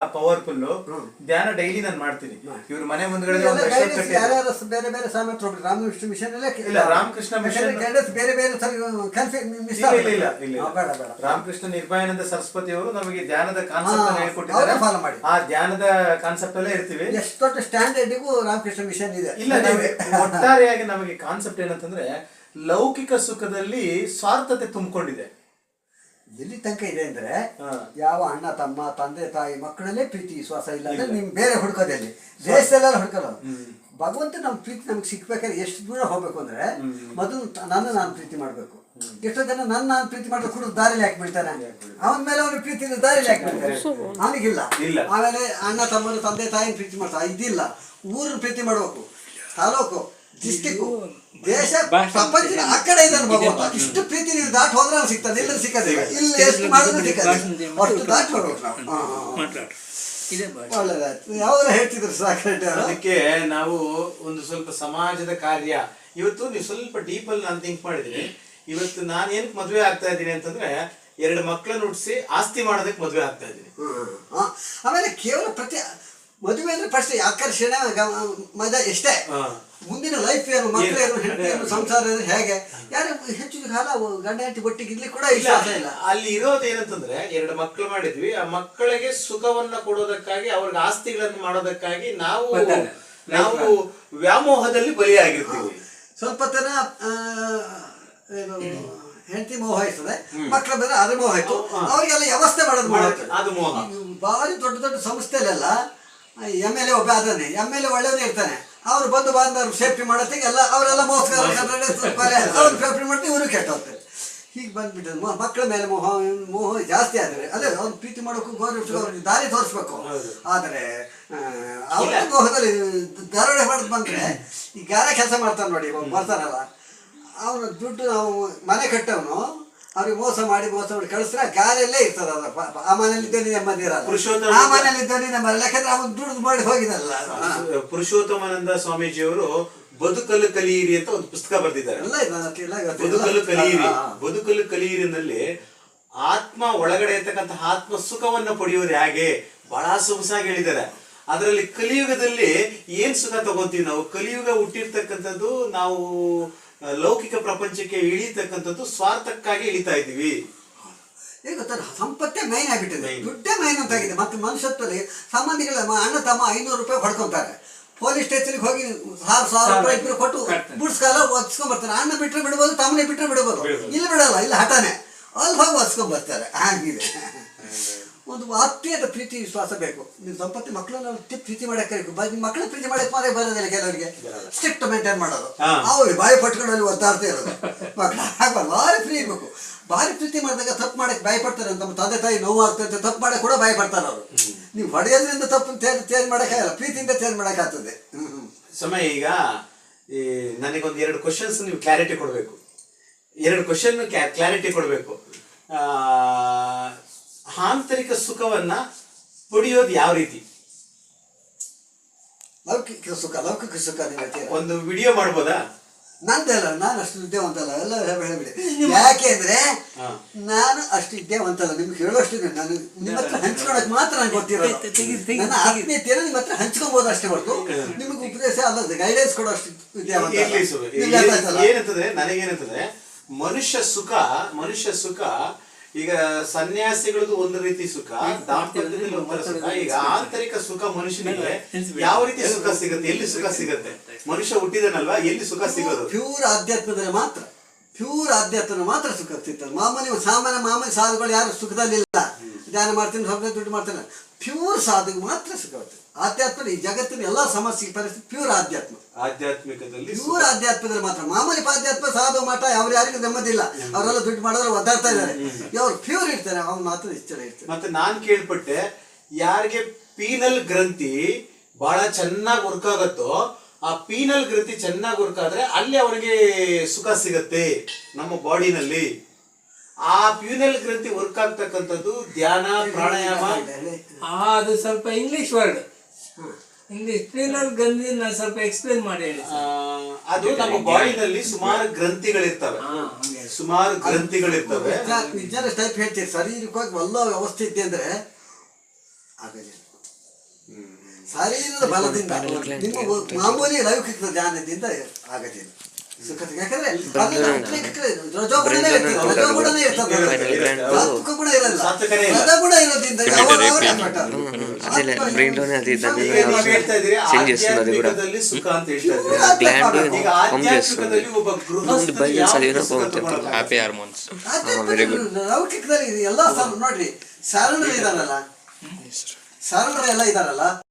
Powerful ಧ್ಯಾನ daily ನಾನು ಮಾಡ್ತೀನಿ. ಇವ್ರ ಮನೆ ಮುಂದ್ಗಡೆ ಬೇರೆ ಬೇರೆ ಸಾಮರ್ಥ್ಯ ರಾಮಕೃಷ್ಣ ಮಿಷನ್ ಇಲ್ಲ, ರಾಮಕೃಷ್ಣ ಮಿಷನ್ ಬೇರೆ ಬೇರೆ ರಾಮಕೃಷ್ಣ ನಿರ್ಭಯಾನಂದ ಸರಸ್ವತಿ ಅವರು ನಮಗೆ ಧ್ಯಾನದ ಕಾನ್ಸೆಪ್ಟ್ ಹೇಳ್ಕೊಟ್ಟಿದ್ದಾರೆ. ಆ ಧ್ಯಾನದ ಕಾನ್ಸೆಪ್ಟ್ ಅಲ್ಲೇ ಇರ್ತೀವಿ. ಎಷ್ಟು ದೊಡ್ಡ ಸ್ಟ್ಯಾಂಡರ್ಡ್ಗೂ ರಾಮಕೃಷ್ಣ ಮಿಷನ್ ಇದೆ. ಇಲ್ಲ, ಒಟ್ಟಾರೆಯಾಗಿ ನಮಗೆ ಕಾನ್ಸೆಪ್ಟ್ ಏನಂತಂದ್ರೆ ಲೌಕಿಕ ಸುಖದಲ್ಲಿ ಸ್ವಾರ್ಥತೆ ತುಂಬಿಕೊಂಡಿದೆ. ಎಲ್ಲಿ ತನಕ ಇದೆ ಅಂದ್ರೆ ಯಾವ ಅಣ್ಣ ತಮ್ಮ ತಂದೆ ತಾಯಿ ಮಕ್ಕಳಲ್ಲೇ ಪ್ರೀತಿ ವಿಶ್ವಾಸ ಇಲ್ಲ ಅಂದ್ರೆ ನಿಮ್ ಬೇರೆ ಹುಡ್ಕೋದಲ್ಲಿ ದೇಶದಲ್ಲೆಲ್ಲ ಹುಡ್ಕಲ್ಲ. ಭಗವಂತ ನಮ್ ಪ್ರೀತಿ ನಮ್ಗೆ ಸಿಕ್ಬೇಕಾದ್ರೆ ಎಷ್ಟು ದೂರ ಹೋಗ್ಬೇಕು ಅಂದ್ರೆ ಮೊದಲು ನಾನು ಪ್ರೀತಿ ಮಾಡ್ಬೇಕು. ಎಷ್ಟೋ ಜನ ನಾನು ಪ್ರೀತಿ ಮಾಡಿದ್ರೆ ಕೂಡ ದಾರಿಲಿ ಹಾಕಿ ಬಿಡ್ತಾನೆ. ಅವನ ಮೇಲೆ ಅವನ ಪ್ರೀತಿ ದಾರಿಲಿ ಹಾಕಿ ಬಿಡ್ತಾರೆ. ಅವನಿಗಿಲ್ಲ. ಆಮೇಲೆ ಅಣ್ಣ ತಮ್ಮನ ತಂದೆ ತಾಯಿನ ಪ್ರೀತಿ ಮಾಡ್ತಾರೆ. ಇದಿಲ್ಲ. ಊರನ್ನ ಪ್ರೀತಿ ಮಾಡ್ಬೇಕು. ತಾಲೂಕು, ಡಿಸ್ಟಿಕ್, ದೇಶ, ಪ್ರಪಂಚದ ಆ ಕಡೆ ಇದ್ದಾನೆ ಭಗವಂತ. ಇಷ್ಟು ಪ್ರೀತಿ ನೀವು ದಾಟ್ ಹೋದ್ರೆ ಸಿಗ್ತಾನೆ, ಇಲ್ಲ ಸಿಕ್ಕದಿಲ್ಲ. ಇಲ್ಲಿ ಎಷ್ಟು ಮಾಡಿದ್ರು ಸಿಕ್ಕದಿಲ್ಲ. ಅಷ್ಟು ದಾಟ್ ಮಾಡ್ಬೇಕು ನಾವು. ಒಳ್ಳೆದಾಯ್ತು. ಯಾವ್ದಾರ ಹೇಳ್ತಿದ್ರು ಸಾಕರೆ. ಅದಕ್ಕೆ ನಾವು ಒಂದು ಸ್ವಲ್ಪ ಸಮಾಜದ ಕಾರ್ಯ ಇವತ್ತು ನೀವು ಸ್ವಲ್ಪ ಡೀಪಲ್ಲಿ ನಾನು ಥಿಂಕ್ ಮಾಡಿದ್ದೀನಿ. ಇವತ್ತು ನಾನು ಏನಕ್ಕೆ ಮದುವೆ ಆಗ್ತಾ ಇದ್ದೀನಿ ಅಂತಂದ್ರೆ 2 ಮಕ್ಕಳನ್ನ ಹುಟ್ಟಿಸಿ ಆಸ್ತಿ ಮಾಡೋದಕ್ಕೆ ಮದುವೆ ಆಗ್ತಾ ಇದ್ದೀನಿ. ಆಮೇಲೆ ಕೇವಲ ಮದುವೆ ಅಂದ್ರೆ ಫಸ್ಟ್ ಆಕರ್ಷಣೆ ಮಜಾ ಎಷ್ಟೇ. ಮುಂದಿನ ಲೈಫ್ ಏನು, ಮಕ್ಕಳೇನು, ಹೆಂಡತಿ ಏನು, ಸಂಸಾರ ಹೇಗೆ, ಯಾರು ಹೆಚ್ಚು ಕಾಲ ಗಂಡ ಹೆಂಡತಿ ಒಟ್ಟಿಗೆ ಇರ್ಲಿ ಕೂಡ ಇಲ್ಲ. ಅಲ್ಲಿ ಇರೋದು ಏನಂತಂದ್ರೆ 2 ಮಕ್ಕಳು ಮಾಡಿದ್ವಿ. ಆ ಮಕ್ಕಳಿಗೆ ಸುಖವನ್ನ ಕೊಡೋದಕ್ಕಾಗಿ, ಅವ್ರಿಗೆ ಆಸ್ತಿಗಳನ್ನು ಮಾಡೋದಕ್ಕಾಗಿ ನಾವು ವ್ಯಾಮೋಹದಲ್ಲಿ ಬಲಿಯಾಗಿರ್ತೀವಿ. ಸ್ವಲ್ಪ ತನ ಹೆಂಡತಿ ಮೋಹ ಇರ್ತದೆ, ಮಕ್ಕಳ ಮೇಲೆ ಅದು ಮೋಹ ಆಯ್ತು. ಅವ್ರಿಗೆಲ್ಲ ವ್ಯವಸ್ಥೆ ಮಾಡೋದು ಭಾರಿ ದೊಡ್ಡ ದೊಡ್ಡ ಸಂಸ್ಥೆಲೆಲ್ಲ MLA ಒಬ್ಬ ಅದಾನೆ. MLA ಒಳ್ಳೆಯವನೇ ಇರ್ತಾನೆ. ಅವ್ರು ಬಂದು ಬಾಂಧವರು ಸೇಫ್ಟಿ ಮಾಡೋತ್ತಿಗೆ ಎಲ್ಲ ಅವರೆಲ್ಲ ಮೋಸ್ಕಾರ ಅವ್ರು ಸೇಫ್ಟಿ ಮಾಡ್ತೀವಿ, ಇವರು ಕೆಟ್ಟ ಹೋಗ್ತಾರೆ. ಹೀಗೆ ಬಂದ್ಬಿಟ್ಟೆ ಮಕ್ಕಳ ಮೇಲೆ ಮೋಹ ಜಾಸ್ತಿ ಆದರೆ ಅದೇ ಅವ್ರು ಪ್ರೀತಿ ಮಾಡೋಕ್ಕೂ ಗೌರವಿಸಬೇಕು, ಅವ್ರಿಗೆ ದಾರಿ ತೋರಿಸ್ಬೇಕು. ಆದರೆ ಅವ್ರ ಮೋಹದಲ್ಲಿ ದರೋಡೆ ಮಾಡೋದು ಬಂದರೆ ಈ ಗಾರೆ ಕೆಲಸ ಮಾಡ್ತಾನೆ ನೋಡಿ, ಬರ್ತಾನಲ್ಲ ಅವನು ದುಡ್ಡು, ನಾವು ಮನೆ ಕಟ್ಟವನು ಅವ್ರಿಗೆ ಮೋಸ ಮಾಡಿ ಕಳಿಸ್ರೆ ಗಾರೆಯಲ್ಲೇ ಇರ್ತದ. ಆ ಮನೇಲಿದ್ದೇನೆ ನೆಮ್ಮದಿ ಇರಲ್ಲ, ಆ ಮನೇಲಿದ್ದೇನೆ ನೆಮ್ಮದಿ. ಯಾಕಂದ್ರೆ ಅವನು ದುಡ್ಡು ಮಾಡಿ ಹೋಗಿದಲ್ಲ. ಪುರುಷೋತ್ತಮಾನಂದ ಸ್ವಾಮೀಜಿಯವರು ಬದುಕಲು ಕಲಿಯಿರಿ ಅಂತ ಒಂದು ಪುಸ್ತಕ ಬರೆದಿದ್ದಾರೆ. ಬದುಕಲು ಕಲಿಯಿರಿನಲ್ಲಿ ಆತ್ಮ ಒಳಗಡೆ ಇರ್ತಕ್ಕಂಥ ಆತ್ಮ ಸುಖವನ್ನ ಪಡೆಯೋದು ಹೇಗೆ ಬಹಳ ಸೊಗಸಾಗಿ ಹೇಳಿದ್ದಾರೆ. ಅದರಲ್ಲಿ ಕಲಿಯುಗದಲ್ಲಿ ಏನ್ ಸುಖ ತಗೋತೀವಿ ನಾವು. ಕಲಿಯುಗ ಹುಟ್ಟಿರ್ತಕ್ಕಂಥದ್ದು ನಾವು ಲೌಕಿಕ ಪ್ರಪಂಚಕ್ಕೆ ಇಳಿತಕ್ಕಂಥದ್ದು ಸ್ವಾರ್ಥಕ್ಕಾಗಿ ಇಳಿತಾ ಇದ್ದೀವಿ. ಈಗ ಗೊತ್ತಾ, ಸಂಪತ್ತೇ ಮೈನ್ ಆಗಿಬಿಟ್ಟಿದೆ, ದುಡ್ಡೇ ಮೈನ್ ಅಂತಾಗಿದೆ. ಮತ್ತು ಮನುಷ್ಯತ್ವದಲ್ಲಿ ಸಂಬಂಧಿಗಳ ಅಣ್ಣ ತಮ್ಮ 500 ರೂಪಾಯಿ ಹೊಡ್ಕೊಂತಾರೆ. ಪೊಲೀಸ್ ಸ್ಟೇಷನ್ಗೆ ಹೋಗಿ 1000 ರೂಪಾಯಿ ಇಬ್ಬರು ಕೊಟ್ಟು ಬಿಡ್ಸ್ಕಾಲ ಒದ್ಸ್ಕೊಂಡ್ಬರ್ತಾರೆ. ಅಣ್ಣ ಬಿಟ್ಟರೆ ಬಿಡ್ಬೋದು, ತಮ್ಮನೇ ಬಿಟ್ಟರೆ ಬಿಡ್ಬೋದು. ಇಲ್ಲಿ ಬಿಡಲ್ಲ, ಇಲ್ಲಿ ಹಠಾನೆ ಅಲ್ಲಿ ಹೋಗಿ ಒದ್ಸ್ಕೊಂಡ್ಬರ್ತಾರೆ. ಹಾಗಿದೆ. ಒಂದು ಆತ್ಮೀಯದ ಪ್ರೀತಿ ವಿಶ್ವಾಸ ಬೇಕು. ನೀವು ಸಂಪತ್ತಿ ಮಕ್ಕಳನ್ನ ಪ್ರೀತಿ ಮಾಡಕ್ಕೆ ಮಕ್ಕಳ ಪ್ರೀತಿ ಮಾಡಕ್ಕೆ ಮಾತ್ರ ಬರೋದಿಲ್ಲ ಕೆಲವರಿಗೆ. ಸ್ಟ್ರಿಕ್ಟ್ ಮೇಂಟೈನ್ ಮಾಡೋದು, ಅವ್ರು ಬಾಯಿ ಪಟ್ಕೊಂಡು ಒದ್ದಾಡ್ತಾ ಇರೋದು. ಮಕ್ಕಳು ಹಾಕ್ಬಾರ್ದು, ಭಾರಿ ಫ್ರೀ ಇರಬೇಕು. ಭಾರಿ ಪ್ರೀತಿ ಮಾಡಿದಾಗ ತಪ್ಪು ಮಾಡಕ್ಕೆ ಭಯ ಪಡ್ತಾರೆ. ನಮ್ಮ ತಂದೆ ತಾಯಿ ನೋವು ಆಗ್ತದೆ, ತಪ್ಪು ಮಾಡಕ್ಕೆ ಕೂಡ ಭಯ ಪಡ್ತಾರೆ ಅವರು. ನೀವು ಹೊಡೆಯೋದ್ರಿಂದ ತಪ್ಪು ಚೇಂಜ್ ಮಾಡೋಕ್ಕಾಗಲ್ಲ, ಪ್ರೀತಿಯಿಂದ ಚೇಂಜ್ ಮಾಡೋಕ್ಕಾಗ್ತದೆ. ಸಮಯ ಈಗ ನನಗೊಂದು 2 ಕ್ವಶನ್ಸ್ ನೀವು ಕ್ಲಾರಿಟಿ ಕೊಡಬೇಕು. 2 ಕ್ವಶನ್ ಕ್ಲಾರಿಟಿ ಕೊಡಬೇಕು. ಆಂತರಿಕ ಸುಖವನ್ನ ಪಡೆಯೋದು ಯಾವ ರೀತಿ? ಲೌಕಿಕ ಸುಖ ಒಂದು ವಿಡಿಯೋ ಮಾಡ್ಬೋದಾ? ನಂದಲ್ಲ, ನಾನು ಅಷ್ಟು ವಿದ್ಯಾವಂತಲ್ಲ, ಎಲ್ಲ ಹೇಳಿಬಿಡಿ. ಯಾಕೆ ಅಂದ್ರೆ ನಾನು ಅಷ್ಟು ವಿದ್ಯಾವಂತಲ್ಲ, ನಿಮ್ಗೆ ಹೇಳೋಷ್ಟು. ನಾನು ನಿಮ್ಮ ಹತ್ರ ಹಂಚ್ಕೊಳಕ್ ಮಾತ್ರ ನಂಗೆ ಗೊತ್ತಿರೋದು. ನನ್ನ ಆತ್ಮೀಯತೆಯನ್ನು ನಿಮ್ಮ ಹತ್ರ ಹಂಚ್ಕೊಬೋದು ಅಷ್ಟೇ ಹೊರತು ನಿಮ್ಗೆ ಉಪದೇಶ ಅಲ್ಲ, ಗೈಡೆನ್ಸ್ ಕೊಡೋ ಅಷ್ಟು ವಿದ್ಯಾವಂತ. ಏನಂತಂದ್ರೆ ನನಗೇನಂತಂದ್ರೆ ಮನುಷ್ಯ ಸುಖ ಈಗ ಸನ್ಯಾಸಿಗಳದ್ದು ಒಂದು ರೀತಿ ಸುಖ, ದಾಂಪತ್ಯದಲ್ಲಿ ಒಂಥರ ಸುಖ. ಈಗ ಆಂತರಿಕ ಸುಖ ಮನುಷ್ಯನಿಗೆ ಯಾವ ರೀತಿ ಸುಖ ಸಿಗುತ್ತೆ, ಎಲ್ಲಿ ಸುಖ ಸಿಗುತ್ತೆ? ಮನುಷ್ಯ ಹುಟ್ಟಿದನಲ್ವಾ, ಎಲ್ಲಿ ಸುಖ ಸಿಗೋದು? ಪ್ಯೂರ್ ಆಧ್ಯಾತ್ಮದಲ್ಲಿ ಮಾತ್ರ ಸುಖ ಸಿಗ್ತದೆ. ಮಾಮೂಲಿ ಸಾಧುಗಳು ಯಾರು ಸುಖದಲ್ಲಿಲ್ಲ. ಧ್ಯಾನ ಮಾಡ್ತೀನಿ, ದುಡ್ಡು ಮಾಡ್ತಾನೆ. ಪ್ಯೂರ್ ಸಾಧುಗೆ ಮಾತ್ರ ಸುಖ ಬರ್ತದೆ. ಆಧ್ಯಾತ್ಮ ಈ ಜಗತ್ತಿನ ಎಲ್ಲಾ ಸಮಸ್ಯೆ ಪರಿಸ್ಥಿತಿ ಪ್ಯೂರ್ ಆಧ್ಯಾತ್ಮಿಕದಲ್ಲಿ ಪ್ಯೂರ್ ಆಧ್ಯಾತ್ಮದಲ್ಲಿ ಮಾತ್ರ. ಮಾಮೂಲಿ ಆಧ್ಯಾತ್ಮ ಸಾಧು ಮಠ ಯಾರಿಗೂ ನೆಮ್ಮದಿಲ್ಲ, ಅವರೆಲ್ಲ ದುಡ್ಡು ಮಾಡಿದ್ರೆ ಒದ್ದಾಡ್ತಾ ಇದ್ದಾರೆ. ಅವ್ರು ಪ್ಯೂರ್ ಇರ್ತಾರೆ, ಅವ್ನು ಮಾತ್ರ ಇಷ್ಟ ಇರ್ತಾರೆ. ಮತ್ತೆ ನಾನ್ ಕೇಳ್ಪಟ್ಟೆ, ಯಾರಿಗೆ ಪೀನಲ್ ಗ್ರಂಥಿ ಬಹಳ ಚೆನ್ನಾಗಿ ವರ್ಕ್ ಆಗುತ್ತೋ, ಆ ಪೀನಲ್ ಗ್ರಂಥಿ ಚೆನ್ನಾಗಿ ವರ್ಕ್ ಆದ್ರೆ ಅಲ್ಲಿ ಅವರಿಗೆ ಸುಖ ಸಿಗತ್ತೆ ನಮ್ಮ ಬಾಡಿನಲ್ಲಿ. ಆ ಪ್ಯೂನಲ್ ಗ್ರಂಥಿ ವರ್ಕ್ ಆಗ್ತಕ್ಕಂಥದ್ದು ಧ್ಯಾನ, ಪ್ರಾಣಾಯಾಮ. ಅದು ಸ್ವಲ್ಪ ಇಂಗ್ಲಿಷ್ ವರ್ಡ್. ಇಂಗ್ಲಿಷ್ ಪ್ಯೂನಲ್ ಗ್ರಂಥಿ ಸ್ವಲ್ಪ ಎಕ್ಸ್ಪ್ಲೇನ್ ಮಾಡಿ ಹೇಳಿ. ಅದು ನಮ್ಮ ಬಾಡಿನಲ್ಲಿ ಸುಮಾರು ಗ್ರಂಥಿಗಳಿರ್ತವೆ. ವಿಜ್ಞಾನ ಟೈಪ್ ಹೇಳ್ತೀವಿ. ಶಾರೀರಿಕವಾಗಿ ಎಲ್ಲ ವ್ಯವಸ್ಥೆ ಇದೆ ಅಂದ್ರೆ ಆಗೋದಿಲ್ಲ. ಶಾರೀರದ ಬಲದಿಂದ ನಿಮ್ಮ ಮಾಮೂಲಿ ಲೌಕಿಕ ಧ್ಯಾನದಿಂದ ಆಗೋದಿಲ್ಲ ಸುಖ. ಯಾಕಂದ್ರೆ ರಜೋಗುಣನೇ ಇರ್ತದೆ, ರಜೋಗುಣನೇ ಇರ್ತದೆ, ಸಾತ್ವಿಕ ಗುಣ ಇರಲ್ಲ. ರಜೋಗುಣ ಇರೋದ್ರಿಂದ ಆಧ್ಯಾತ್ಮಿಕದಲ್ಲಿ ಸುಖ ಅಂತ ಹೇಳ್ತಾ ಇದ್ದಾರೆ. ಈಗ ಆಧ್ಯಾತ್ಮಿಕದಲ್ಲಿ ಒಬ್ಬ ಹ್ಯಾಪಿ ಹಾರ್ಮೋನ್ಸ್. ಲೌಕಿಕದಲ್ಲಿ ಎಲ್ಲ ನೋಡ್ರಿ ಶರಣರು ಇದಾರಲ್ಲ, ಶರಣರು ಎಲ್ಲ ಇದಾರಲ್ಲ